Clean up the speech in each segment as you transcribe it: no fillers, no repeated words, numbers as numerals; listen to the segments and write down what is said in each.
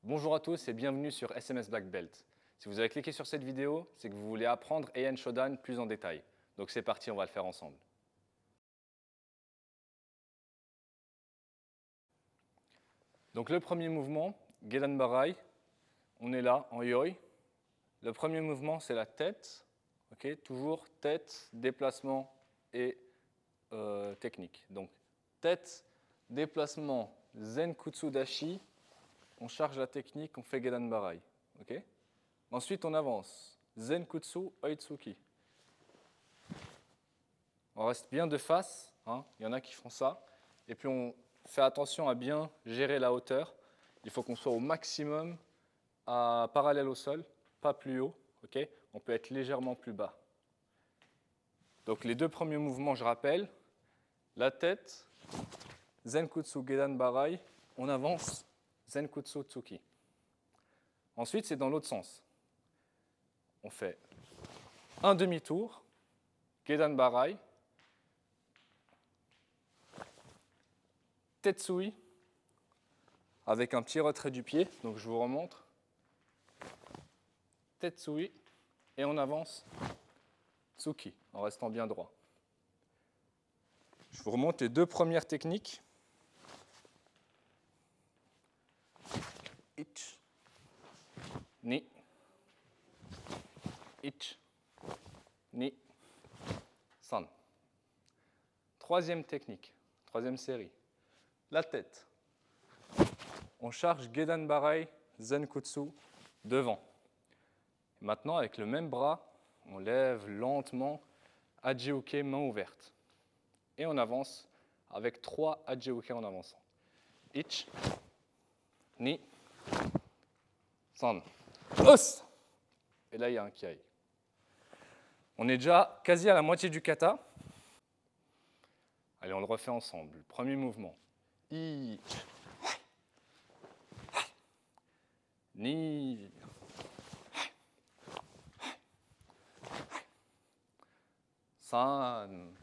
Bonjour à tous et bienvenue sur SMS Black Belt. Si vous avez cliqué sur cette vidéo, c'est que vous voulez apprendre Heian Shodan plus en détail. Donc c'est parti, on va le faire ensemble. Donc le premier mouvement, Gedan Barai, on est là en Yoi. Le premier mouvement, c'est la tête. Okay, toujours tête, déplacement et technique. Donc tête, déplacement, Zenkutsu Dashi. On charge la technique, on fait Gedan Barai. Okay. Ensuite, on avance. Zenkutsu Oitsuki. On reste bien de face. Hein. Il y en a qui font ça. Et puis, on fait attention à bien gérer la hauteur. Il faut qu'on soit au maximum parallèle au sol, pas plus haut. Okay. On peut être légèrement plus bas. Donc, les deux premiers mouvements, je rappelle. La tête, Zenkutsu Gedan Barai. On avance, Zenkutsu Tsuki. Ensuite, c'est dans l'autre sens. On fait un demi-tour, Gedan Barai, Tetsui, avec un petit retrait du pied, donc je vous remontre. Tetsui, et on avance, Tsuki, en restant bien droit. Je vous remonte les deux premières techniques. Ich, ni, ich, ni, san. Troisième technique, troisième série. La tête. On charge Gedan Barai, Zenkutsu devant. Maintenant, avec le même bras, on lève lentement, Hachioke, main ouverte. Et on avance avec 3 Hachioke en avançant. Ich, ni, san. Os! Et là, il y a un kiai. On est déjà quasi à la moitié du kata. Allez, on le refait ensemble. Premier mouvement. Ich, ni, san,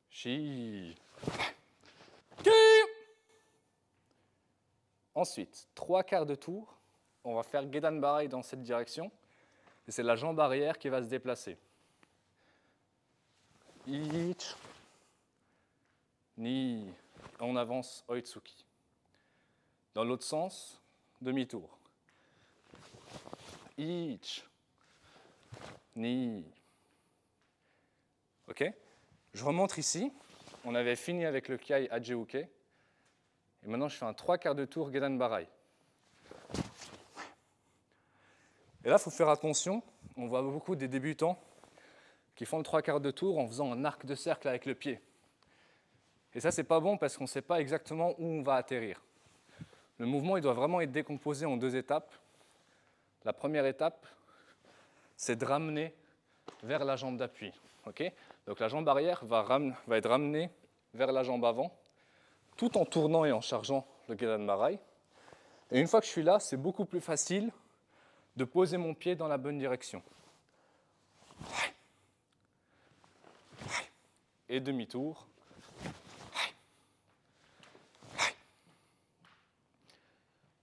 shi, ki. Ensuite, 3 quarts de tour. On va faire Gedan Barai dans cette direction. Et c'est la jambe arrière qui va se déplacer. Ich, ni. On avance Oitsuki. Dans l'autre sens, demi-tour. Ich, ni. Ok? Je remonte ici. On avait fini avec le Kiai Hachioke. Et maintenant, je fais un 3 quarts de tour Gedan Barai. Et là, il faut faire attention. On voit beaucoup des débutants qui font le 3 quarts de tour en faisant un arc de cercle avec le pied. Et ça, c'est pas bon parce qu'on ne sait pas exactement où on va atterrir. Le mouvement, il doit vraiment être décomposé en 2 étapes. La première étape, c'est de ramener vers la jambe d'appui. Okay. Donc la jambe arrière va être ramenée vers la jambe avant, tout en tournant et en chargeant le Gedan Barai. Et une fois que je suis là, c'est beaucoup plus facile de poser mon pied dans la bonne direction. Et demi-tour.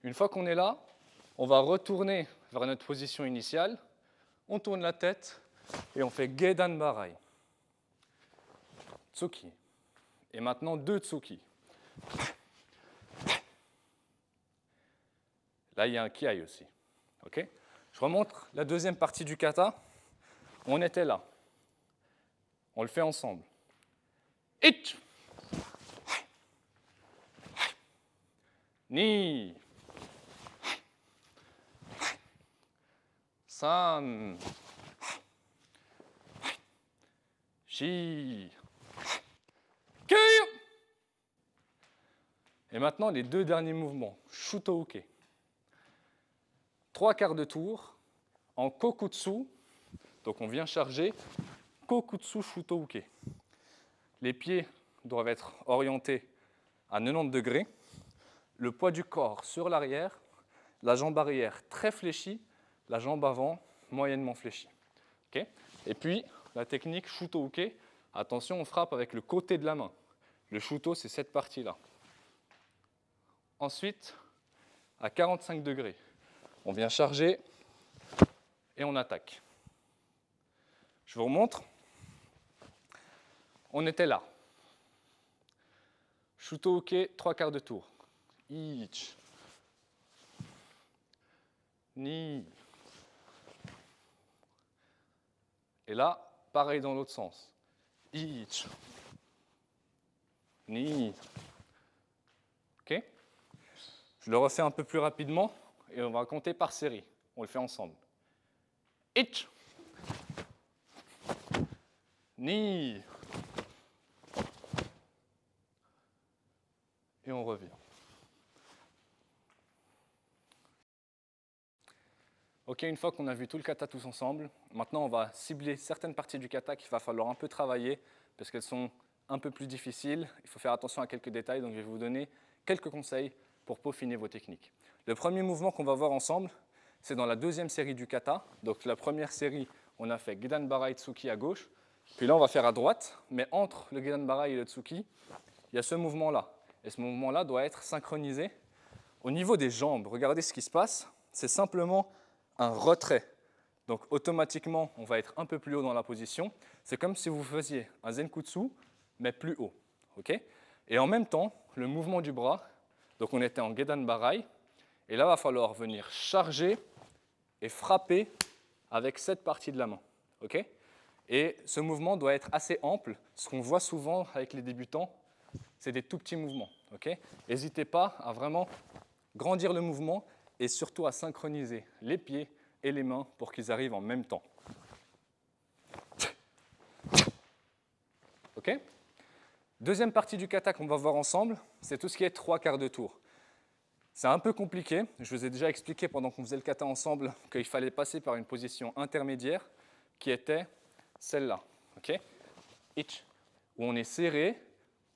Une fois qu'on est là, on va retourner vers notre position initiale. On tourne la tête et on fait Gedan Barai. Tsuki. Et maintenant 2 Tsuki. Là, il y a un Kiai aussi. Okay. Je remonte la deuxième partie du kata. On était là. On le fait ensemble. Ich, ni, san, shi, ki. Et maintenant, les 2 derniers mouvements. Shutouke. 3 quarts de tour en kokutsu. Donc, on vient charger kokutsu shutouke. Les pieds doivent être orientés à 90 degrés. Le poids du corps sur l'arrière, la jambe arrière très fléchie, la jambe avant moyennement fléchie. Okay. Et puis, la technique Shutouke, attention, on frappe avec le côté de la main. Le shuto, c'est cette partie-là. Ensuite, à 45 degrés, on vient charger et on attaque. Je vous remontre. On était là. Shuto uke, 3/4 de tour. Ich. Ni. Et là, pareil dans l'autre sens. Ich. Ni. Ok? Je le refais un peu plus rapidement et on va compter par série. On le fait ensemble. Ich. Ni. Et on revient. Ok, une fois qu'on a vu tout le kata tous ensemble, maintenant on va cibler certaines parties du kata qu'il va falloir un peu travailler parce qu'elles sont un peu plus difficiles. Il faut faire attention à quelques détails, donc je vais vous donner quelques conseils pour peaufiner vos techniques. Le premier mouvement qu'on va voir ensemble, c'est dans la deuxième série du kata. Donc la première série, on a fait Gedan Barai Tsuki à gauche, puis là on va faire à droite, mais entre le Gedan Barai et le Tsuki, il y a ce mouvement-là. Et ce mouvement-là doit être synchronisé. Au niveau des jambes, regardez ce qui se passe, c'est simplement un retrait. Donc automatiquement, on va être un peu plus haut dans la position. C'est comme si vous faisiez un Zenkutsu, mais plus haut. Okay? Et en même temps, le mouvement du bras, donc on était en Gedan Barai, et là, il va falloir venir charger et frapper avec cette partie de la main. Okay? Et ce mouvement doit être assez ample. Ce qu'on voit souvent avec les débutants, c'est des tout petits mouvements. Okay? N'hésitez pas à vraiment grandir le mouvement et surtout à synchroniser les pieds et les mains pour qu'ils arrivent en même temps. Okay? Deuxième partie du kata qu'on va voir ensemble, c'est tout ce qui est 3/4 de tour. C'est un peu compliqué. Je vous ai déjà expliqué pendant qu'on faisait le kata ensemble qu'il fallait passer par une position intermédiaire qui était celle-là. Okay? Ich, où on est serré,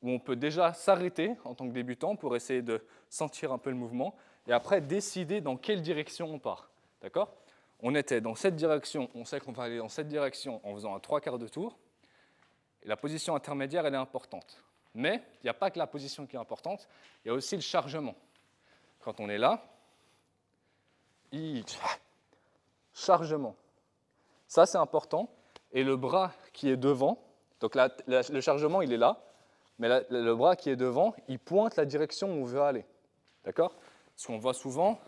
où on peut déjà s'arrêter en tant que débutant pour essayer de sentir un peu le mouvement et après décider dans quelle direction on part. D'accord? On était dans cette direction, on sait qu'on va aller dans cette direction en faisant un 3/4 de tour. Et la position intermédiaire, elle est importante. Mais il n'y a pas que la position qui est importante, il y a aussi le chargement. Quand on est là, chargement. Ça, c'est important. Et le bras qui est devant, donc là, le chargement, il est là, mais le bras qui est devant, il pointe la direction où on veut aller. D'accord? Ce qu'on voit souvent,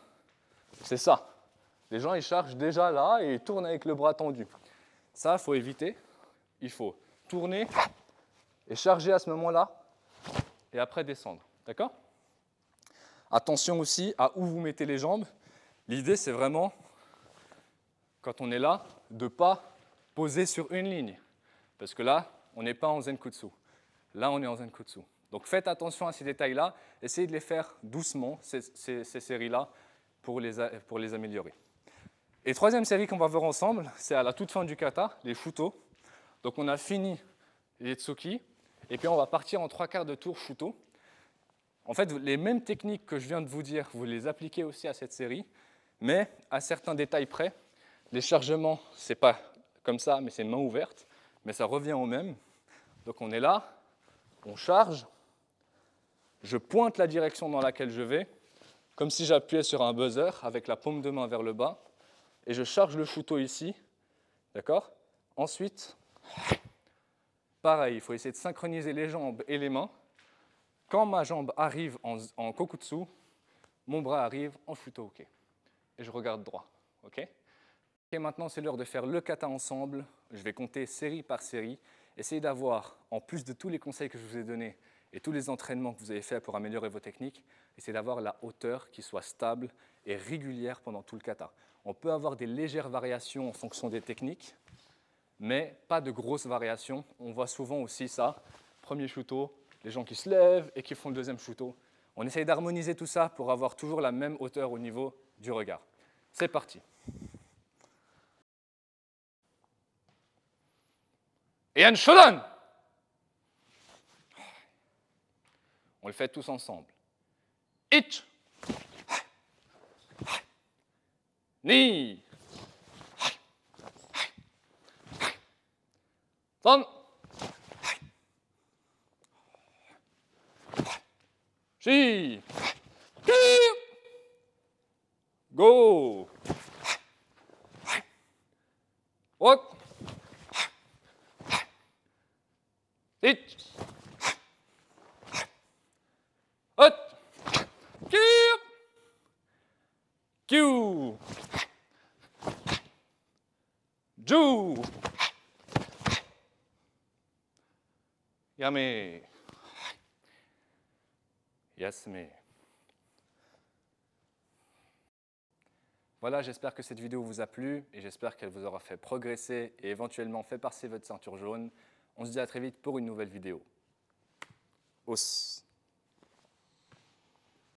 c'est ça. Les gens, ils chargent déjà là et ils tournent avec le bras tendu. Ça, il faut éviter. Il faut tourner et charger à ce moment-là et après descendre. D'accord? Attention aussi à où vous mettez les jambes. L'idée, c'est vraiment, quand on est là, de ne pas poser sur une ligne. Parce que là, on n'est pas en Zenkutsu. Là, on est en Zenkutsu. Donc faites attention à ces détails-là. Essayez de les faire doucement, ces séries-là, pour les améliorer. Et troisième série qu'on va voir ensemble, c'est à la toute fin du kata, les shuto. Donc on a fini les tsuki, et puis on va partir en 3/4 de tour shuto. En fait, les mêmes techniques que je viens de vous dire, vous les appliquez aussi à cette série, mais à certains détails près. Les chargements, ce n'est pas comme ça, mais c'est main ouverte, mais ça revient au même. Donc on est là, on charge, je pointe la direction dans laquelle je vais, comme si j'appuyais sur un buzzer avec la paume de main vers le bas, et je charge le shuto ici, d'accord? Ensuite, pareil, il faut essayer de synchroniser les jambes et les mains. Quand ma jambe arrive en kokutsu, mon bras arrive en shuto uke. Et je regarde droit. Okay? Et maintenant, c'est l'heure de faire le kata ensemble. Je vais compter série par série. Essayez d'avoir, en plus de tous les conseils que je vous ai donnés et tous les entraînements que vous avez faits pour améliorer vos techniques, essayez d'avoir la hauteur qui soit stable et régulière pendant tout le kata. On peut avoir des légères variations en fonction des techniques, mais pas de grosses variations. On voit souvent aussi ça. Premier shuto, les gens qui se lèvent et qui font le deuxième shuto. On essaye d'harmoniser tout ça pour avoir toujours la même hauteur au niveau du regard. C'est parti. Et un shodan. On le fait tous ensemble. Ich. Ni. San. Shi. Go. Walk. It. Hot. Keep. Q. Ju. Yame. Yasme. Voilà, j'espère que cette vidéo vous a plu et j'espère qu'elle vous aura fait progresser et éventuellement fait passer votre ceinture jaune. On se dit à très vite pour une nouvelle vidéo. Os.